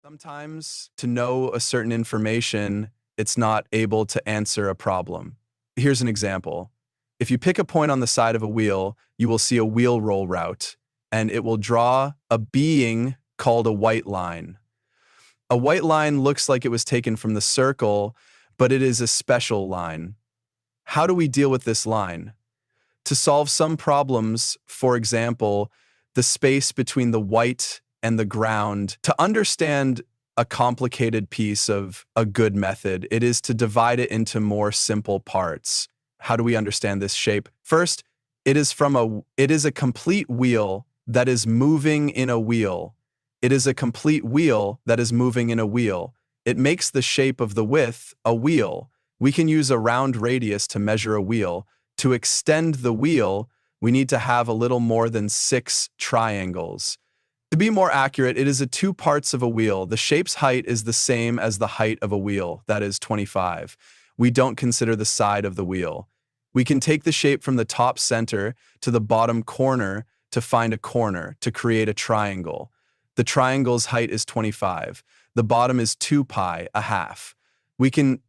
Sometimes to know a certain information, it's not able to answer a problem. Here's an example. If you pick a point on the side of a wheel, you will see a wheel roll route, and it will draw a being called a white line. A white line looks like it was taken from the circle, but it is a special line. How do we deal with this line? To solve some problems, for example, the space between the white and the ground, to understand a complicated piece of a good method, it is to divide it into more simple parts. How do we understand this shape? First, it is a complete wheel that is moving in a wheel. It is a complete wheel that is moving in a wheel. It makes the shape of the width a wheel. We can use a round radius to measure a wheel. To extend the wheel, we need to have a little more than 6 triangles. To be more accurate, it is two parts of a wheel. The shape's height is the same as the height of a wheel, that is 25. We don't consider the side of the wheel. We can take the shape from the top center to the bottom corner to find a corner, to create a triangle. The triangle's height is 25. The bottom is 2 pi, a half. We can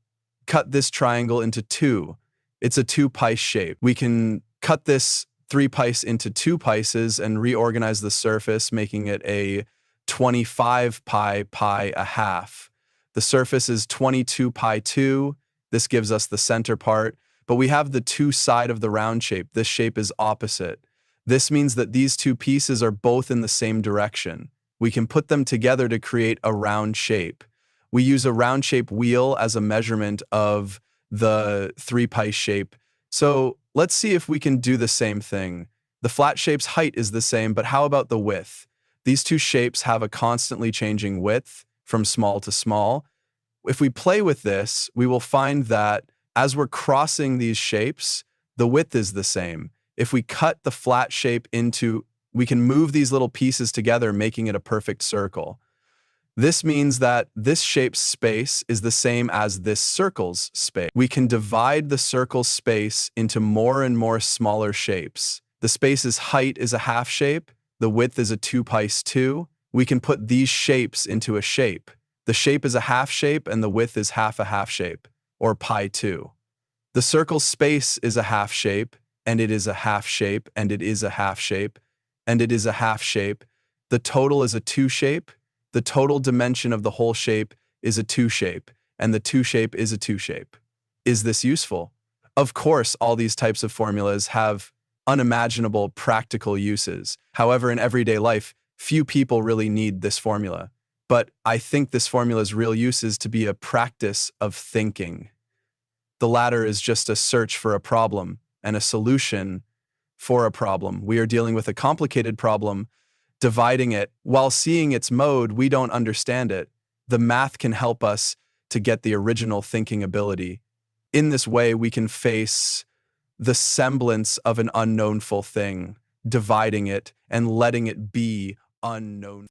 cut this triangle into 2. It's a 2 pi shape. We can cut this 3 pies into 2 pies and reorganize the surface, making it a 25 pi a half. The surface is 22 pi 2. This gives us the center part, but we have the 2 side of the round shape. This shape is opposite. This means that these 2 pieces are both in the same direction. We can put them together to create a round shape. We use a round shape wheel as a measurement of the 3 pi shape. So let's see if we can do the same thing. The flat shape's height is the same, but how about the width? These 2 shapes have a constantly changing width from small to small. If we play with this, we will find that as we're crossing these shapes, the width is the same. If we cut the flat shape we can move these little pieces together, making it a perfect circle. This means that this shape's space is the same as this circle's space. We can divide the circle's space into more and more smaller shapes. The space's height is a half shape. The width is a 2 pi 2. We can put these shapes into a shape. The shape is a half shape and the width is half a half shape, or pi 2. The circle's space is a half shape, and it is a half shape, and it is a half shape, and it is a half shape. The total is a 2 shape. The total dimension of the whole shape is a 2 shape, and the 2 shape is a 2 shape. Is this useful? Of course, all these types of formulas have unimaginable practical uses. However, in everyday life, few people really need this formula. But I think this formula's real use is to be a practice of thinking. The latter is just a search for a problem and a solution for a problem. We are dealing with a complicated problem. Dividing it, while seeing its mode, we don't understand it. The math can help us to get the original thinking ability. In this way, we can face the semblance of an unknownful thing, dividing it and letting it be unknown.